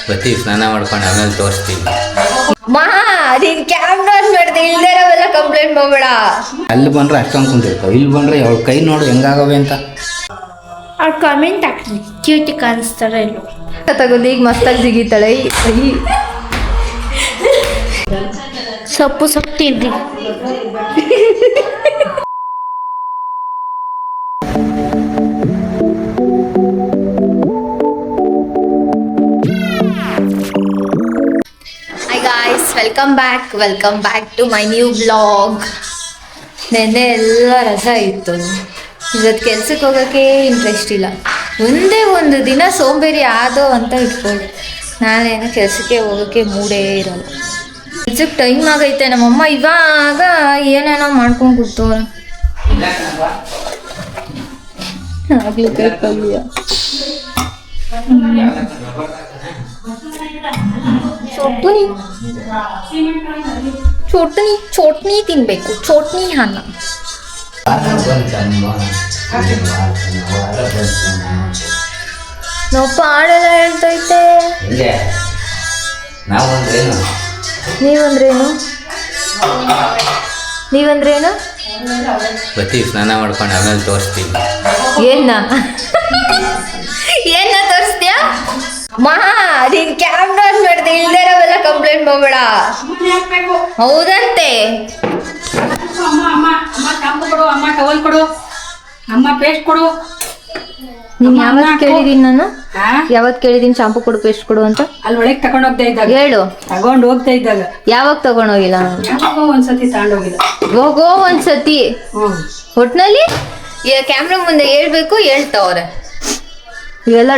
ಬತ್ತಿ ಸ್ನಾನ ಮಾಡ್ಕೊಂಡು ಆಮೇಲೆ ತೋರಿಸ್ತೀವಿ. ನೀನ್ ಕ್ಯಾಮ್ರಾ ಮಾಡಿದೆ ಇಲ್ದೇ ಇರೋವೆಲ್ಲ ಕಂಪ್ಲೇಂಟ್ ಮಾಡಬೇಡ. ಅಲ್ಲಿ ಬಂದ್ರೆ ಅಷ್ಟೊಂದು ಕುಂತಿರ್ತಾವ, ಇಲ್ಲಿ ಬಂದ್ರೆ ಅವಳ ಕೈ ನೋಡು ಹೆಂಗಾಗವೆ ಅಂತ. ಅವ್ರು ಕಾಮೆಂಟ್ ಹಾಕ್ರಿ ಕ್ಯೂಟಿ ಕಾಣಿಸ್ತಾರ ಇಲ್ಲ ತಗೊಂಡು ಈಗ ಮಸ್ತಾಗಿ ಜಿಗಿತಾಳೆ. ಸೊಪ್ಪು ತಿನ್ರಿ. Welcome back to my new blog. ನೆನ್ನೆ ಎಲ್ಲ ರಜಾ ಇತ್ತು. ಇವತ್ತು ಕೆಲ್ಸಕ್ಕೆ ಹೋಗೋಕ್ಕೆ ಇಂಟ್ರೆಸ್ಟ್ ಇಲ್ಲ. ಒಂದೇ ಒಂದು ದಿನ ಸೋಂಬೇರಿ ಆದೋ ಅಂತ ಇಟ್ಕೊಳ್ಳಿ, ನಾನೇನು ಕೆಲಸಕ್ಕೆ ಹೋಗೋಕ್ಕೆ ಮೂಡೇ ಇರೋಲ್ಲ. ಕೆಲ್ಸಕ್ಕೆ ಟೈಮ್ ಆಗೈತೆ. ನಮ್ಮಮ್ಮ ಇವಾಗ ಏನೇನೋ ಮಾಡ್ಕೊಂಡು ಕೂತವ್ರೆ. ಚೋಟ್ನಿ ತಿನ್ಬೇಕು, ಚೋಟ್ನಿ ಅನ್ನ. ನೊಪ್ಪ ಹಾಡೆಲ್ಲ ಹೇಳ್ತೈತೆ. ನೀವಂದ್ರೇನು? ಬತ್ತಿ ಸ್ನಾನ ಮಾಡ್ಕೊಂಡು ಆಮೇಲೆ ತೋರಿಸ್ತೀವಿ. ಏನ ತೋರಿಸ್ತೀಯಾ? ನೀನ್ ಕ್ಯಾಮ್ರಾ ಮಾಡಿದೆ ಇಲ್ದೇ ಇರೋವೆಲ್ಲ ಕಂಪ್ಲೇಂಟ್ ಮಾಡಬೇಡ. ಹೌದಂತೆ. ಅಮ್ಮ ಟವಲ್ ಕೊಡು, ಅಮ್ಮ ಪೇಸ್ಟ್ ಕೊಡು. ನೀನ್ ಯಾವತ್ ಕೇಳಿದೀನಿ ನಾನು? ಯಾವತ್ ಕೇಳಿದೀನಿ ಶಾಂಪು ಕೊಡು ಪೇಸ್ಟ್ ಕೊಡು ಅಂತ? ಅಲ್ಲಿ ಒಳಗೆ ತಗೊಂಡ್ ಹೋಗ್ತಾ ಇದ್ದಾಗ ಹೇಳು. ತಗೊಂಡ್ ಹೋಗ್ತಾ ಇದ್ದಾಗ ಯಾವಾಗ ತಗೊಂಡೋಗಿಲ್ಲ? ಒಂದ್ಸತಿ ತಗೊಂಡೋಗಿಲ್ಲ. ಹೋಗೋ ಒಂದ್ಸತಿ. ಒಟ್ನಲ್ಲಿ ಕ್ಯಾಮ್ರಾ ಮುಂದೆ ಹೇಳ್ಬೇಕು, ಹೇಳ್ತಾವ್ರೆ. ಇವೆಲ್ಲ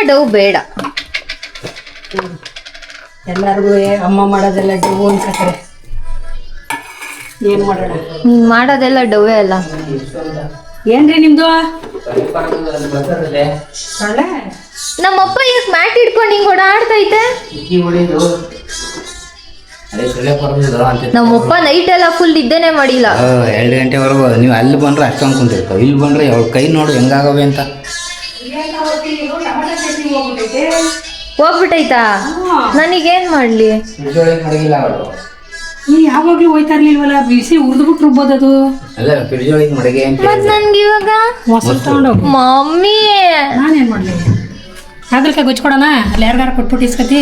ಡವ್ ಬೇಡ. ಎಲ್ಲಾರ್ಗು ಅಮ್ಮ ಮಾಡೋದೆಲ್ಲ ಡವ್ ಅನ್ಸತ್ತಾರೆ. ಏನ್ ಮಾಡೋಣ? ನೀನ್ ಮಾಡೋದೆಲ್ಲ ಡವ್ವೇ ಅಲ್ಲ. ಏನ್ರಿ ನಿಮ್ದು? ನಮ್ಮಪ್ಪ ಈಗ ಮ್ಯಾಟ್ ಇಟ್ಕೊಂಡು ಹಿಂಗ್ ಓಡಾಡ್ತೈತೆ. ನಮ್ಮಪ್ಪ ನೈಟ್ ಎಲ್ಲ ಫುಲ್ ನಿದ್ದೆನೆ ಮಾಡಿಲ್ಲ. 2 ಗಂಟೆವರೆಗೂ. ನೀವು ಅಲ್ಲಿ ಬಂದ್ರೆ ಅಷ್ಟೊಂದು ಕುಂತಿರ್ತಾವ, ಇಲ್ಲಿ ಬಂದ್ರೆ ಅವಳ ಕೈ ನೋಡು ಹೆಂಗಾಗವೆ ಅಂತ. ಹೋಗ್ಬಿಟ್ಟೈತಾ? ನನಗೇನ್ ಮಾಡ್ಲಿ? ನೀ ಯಾವಾಗ್ಲೂ ಹೋಯ್ತಾ ಇರ್ಲಿಲ್ವಲ್ಲ, ಬಿಸಿ ಉರ್ದ್ಬಿಟ್ಟು ರುಬ್ಬೋದದು. ಅಲ್ಲ ಫ್ರಿಜ್ ಒಳಗೆ ಮಡಗೆ ಅಂತ. ಮತ್ ನನ್ಗೆ ಇವಾಗ ಮೊಸರು ತಗೊಂಡೋಗು. ಮಮ್ಮಿ ನಾನೇನ್ ಮಾಡ್ಲಿ? ಹಾಗಲ್ಕಾಯಿ ಗೊಚ್ಕೊಡೋಣ, ಅಲ್ಲಿ ಯಾರಿಗಾರ ಕೊಟ್ಬಿಟ್ಟು ಇಸ್ಕತಿ.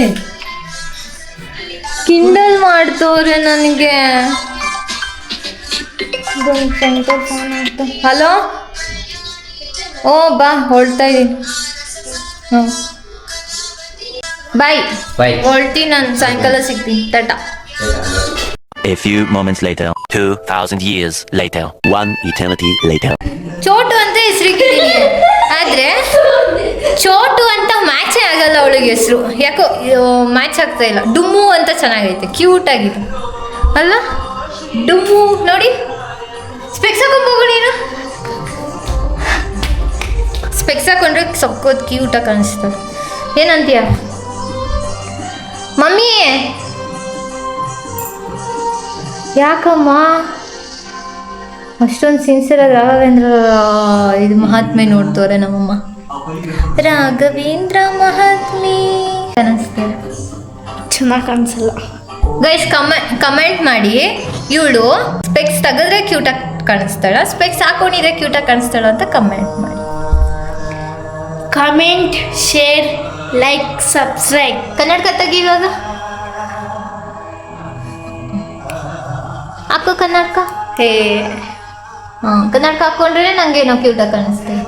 ಕಿಂಡಲ್ ಮಾಡ್ತವ್ರೆ ನನಗೆ. ಹಲೋ, ಓ ಬಾ, ಹೊರಡ್ತಾ ಇದೀನಿ. ಬಾಯ್. ಹೊರಡ್ತೀನಿ ನಾನು, ಸಾಯಂಕಾಲ ಸಿಗ್ತೀನಿ. Tata. A few moments later, 2,000 years later, 1 eternity later. Chotu ಅಂತ ಹೆಸರಿಟ್ಟಿದ್ದೀನಿ, ಆದ್ರೆ ಚೋಟು ಅಂತ ಮ್ಯಾಚೇ ಆಗಲ್ಲ ಅವಳಿಗೆ ಹೆಸರು. ಯಾಕೋ ಮ್ಯಾಚ್ ಆಗ್ತಾ ಇಲ್ಲ. ಡುಮ್ಮು ಅಂತ ಚೆನ್ನಾಗೈತೆ, ಕ್ಯೂಟ್ ಆಗಿದೆ ಅಲ್ಲ? ಡುಮ್ಮು ನೋಡಿ. ಸ್ಪೆಕ್ಸ್ ಹಾಕೊಂಡ್ ಹೋಗು ನೀನು. ಸ್ಪೆಕ್ಸ್ ಹಾಕೊಂಡ್ರೆ ಸಕ್ಕೋದ್ ಕ್ಯೂಟಾಗಿ ಕಾಣಿಸ್ತದೆ. ಏನಂತೀಯ ಮಮ್ಮಿ? ಯಾಕಮ್ಮ ಅಷ್ಟೊಂದು ಸಿನ್ಸಿಯರಾಗಿ ರಾಘವೇಂದ್ರ ಇದು ಮಹಾತ್ಮೆ ನೋಡ್ತವ್ರೆ ನಮ್ಮಮ್ಮ. ರಾಘವೇಂದ್ರ ಮಹಾತ್ಮೆ ಕಾಣಿಸ್ತಾರೆ. ಚೆನ್ನಾಗಿ ಕಾಣಿಸಲ್ಲ. ಗೈಸ್ ಕಮೆಂಟ್ ಮಾಡಿ, ಇವಳು ಸ್ಪೆಕ್ಸ್ ತೆಗೆದ್ರೆ ಕ್ಯೂಟಾಗಿ ಕಾಣಿಸ್ತಾಳ, ಸ್ಪೆಕ್ಸ್ ಹಾಕೊಂಡಿದ್ರೆ ಕ್ಯೂಟಾಗಿ ಕಾಣಿಸ್ತಾಳ ಅಂತ ಕಮೆಂಟ್ ಮಾಡಿ. Comment, share, like, subscribe. ಕನ್ನಡಕ ತೆಗಿ ಇವಾಗ. ಹಾಕೋ ಕನ್ನಡಕ. ಕನ್ನಡಕ ಹಾಕೊಂಡ್ರೆ ನಂಗೇನೋ ಕ್ಯೂಟಾಗಿ ಕಾಣಿಸ್ತೇವೆ.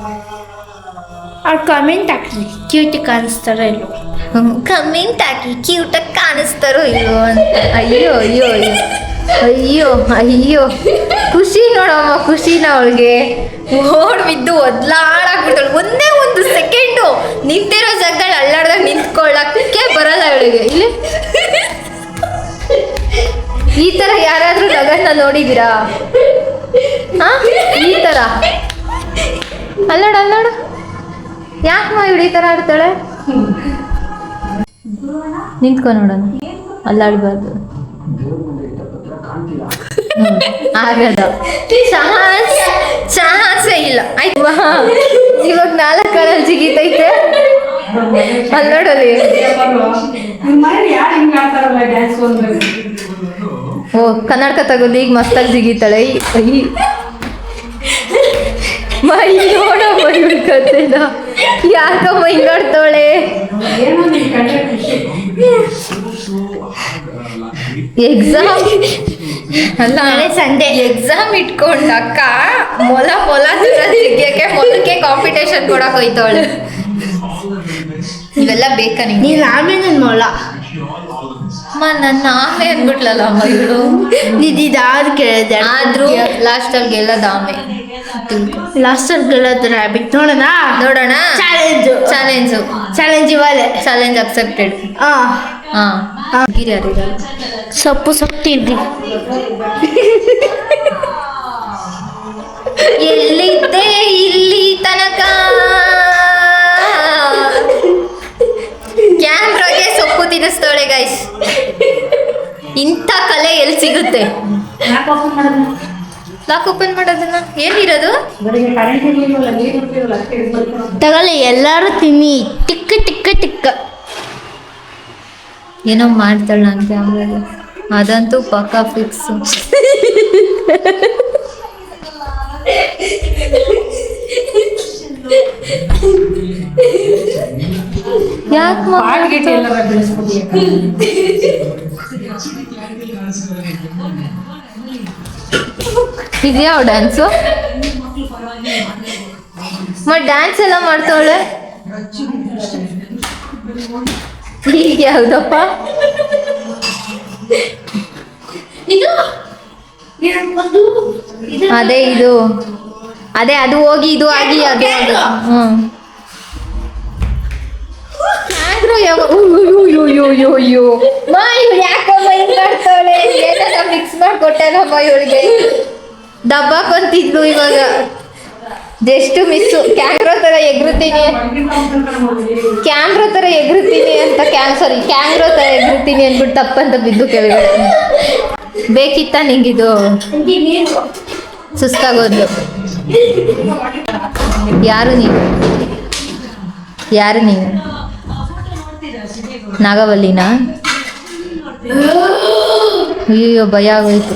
ಅವ್ರು ಕಮೆಂಟ್ ಹಾಕ್ರಿ ಕ್ಯೂಟಿ ಕಾಣಿಸ್ತಾರ ಇಲ್ಲೋ. ಕಮೆಂಟ್ ಹಾಕಿ ಕ್ಯೂಟಾಗಿ ಕಾಣಿಸ್ತಾರೋ ಇಲ್ಲೋ ಅಂತ. ಅಯ್ಯೋ ಅಯ್ಯೋ ಅಯ್ಯೋ ಅಯ್ಯೋ ಖುಷಿ ನೋಡಮ್ಮ, ಖುಷಿನ ಅವಳಿಗೆ. ಓಡ್ ಬಿದ್ದು ಒದ್ಲಾಡಾಕ್ಬಿಡ್ತಾಳೆ. ಒಂದೇ ಒಂದು ಸೆಕೆಂಡು ನಿಂತಿರೋ ಜಾಗದಲ್ಲಿ ಅಲ್ಲಾಡ್ದಾಗ ನಿಂತ್ಕೊಳ್ಳಕ್ಕೆ ಬರಲ್ಲ ಅವಳಿಗೆ. ಇಲ್ಲಿ ಈ ಥರ ಯಾರಾದರೂ ನಗನ್ನ ನೋಡಿದ್ದೀರಾ? ಈ ಥರ ಅಲ್ಲಾಡು. ಯಾಕಮ್ಮ ಇವಳು ಈ ಥರ ಆಡ್ತಾಳೆ? ನಿಂತ್ಕೊ ನೋಡೋಣ, ಅಲ್ಲಾಡಬಾರ್ದು. ಆಗದ ಚಾನ್ಸೇ ಇಲ್ಲ. ಆಯ್ತು, ಇವಾಗ 4 ಕಾಲಲ್ಲಿ ಜಿಗಿತೈತೆ. ಅಲ್ಲಿ ನೋಡಲಿ. ಓ ಕನ್ನಡಕ ತಗೊಂಡು ಈಗ ಮಸ್ತಾಗಿ ಜಿಗಿತಾಳೆ. ಮೈ ನೋಡ ಮೈ ಕತೆನ ಯಾಕಮ್ಮ ಹಿಂಗಾಡ್ತಾಳೆ. ಎಕ್ಸಾಮ್ ಅಲ್ಲ ಸಂಡೇ ಎಕ್ಸಾಮ್ ಇಟ್ಕೊಂಡ ಅಕ್ಕ ಮೊಲ ದೂರ ಜಿಗ್ಯಕ್ಕೆ ಮೊಲಕ್ಕೆ ಕಾಂಪಿಟೇಷನ್ ಕೊಡಕ್ ಹೋಯ್ತವಳೆ. ಇವೆಲ್ಲ ಬೇಕಾ ನಿಂಗೆ? ನೀನು ಆಮೇಲೆ ಮೊಲ ನನ್ನ ಆಮೆ ಅಂದ್ಬಿಟ್ಲಲ್ಲ ಅಮ್ಮ ಇವಳು. ನಿದಿದಾದ್ ಕೇಳಿದೆ ಆದ್ರೂ ಲಾಸ್ಟಲ್ಲಿ ಗೆಲ್ಲದಾಮೆ. ಲಾಸ್ಟಲ್ಲಿ ಗೆಲ್ಲೋದು ರ್ಯಾಬಿಟ್. ನೋಡೋಣ ಚಾಲೆಂಜು ಚಾಲೆಂಜ್ ಅಕ್ಸೆಪ್ಟೆಡ್. ಹಾ ಯಾರಿಲ್ಲ ಸೊಪ್ಪು ತಿನ್ರಿ. ಎಲ್ಲಿದ್ದೆ ಇಲ್ಲಿ ತನಕ ಕ್ಯಾಮ್ರಾಗೆ ಸೊಪ್ಪು ತಿನ್ನಿಸ್ತಾಳೆ ಗೈಸ್. ಇಂಥ ಕಲೆ ಎಲ್ಲಿ ಸಿಗುತ್ತೆ? ಲಾಕ್ ಓಪನ್ ಮಾಡೋದನ್ನ ಏನಿರೋದು? ತಗೊಳ್ಳಿ ಎಲ್ಲರೂ ತಿನ್ನಿ. ಟಿಕ್ಕ ಟಿಕ್ಕ ಟಿಕ್ಕ ಏನೋ ಮಾಡ್ತಾಳೆ ನಾನು ಕ್ಯಾಮ್ರಾಗೆ. ಅದಂತೂ ಪಕ್ಕಾ ಫಿಕ್ಸ್. ಯಾಕೆ ಇದೆಯಾ ಡ್ಯಾನ್ಸು? ಡ್ಯಾನ್ಸ್ ಎಲ್ಲ ಮಾಡ್ತಾವಳೆ. ಈಗ ಯಾವ್ದಪ್ಪ ಅದೇ ಇದು ಅದೇ ಅದು ಹೋಗಿ ಇದು ಆಗಿ ಅದು ಮಿಕ್ಸ್ ಮಾಡ್ಕೊಟ್ಟೇನಮ್ಮ ಇವಳಿಗೆ. ದಬ್ಬಾಕೊಂತಿದ್ಲು ಇವಾಗ ಜಸ್ಟ್ ಮಿಸ್ಸು. ಕ್ಯಾಮ್ರಾ ತರ ಎಗರುತ್ತೀನಿ ಅಂತ ಕ್ಯಾಮ್ರಾ ತರ ಎಗರುತ್ತೀನಿ ಅಂದ್ಬಿಟ್ಟು ತಪ್ಪಂತ ಬಿದ್ದು ಕೆಳಗಡೆ. ಬೇಕಿತ್ತ ನಿಂಗಿದು? ಸುಸ್ತಾಗೋದ್ಲು. ಯಾರು ನೀನು ನಾಗವಲ್ಲಿನಾ? ಅಯ್ಯೋ ಭಯ ಆಗೋಯ್ತು.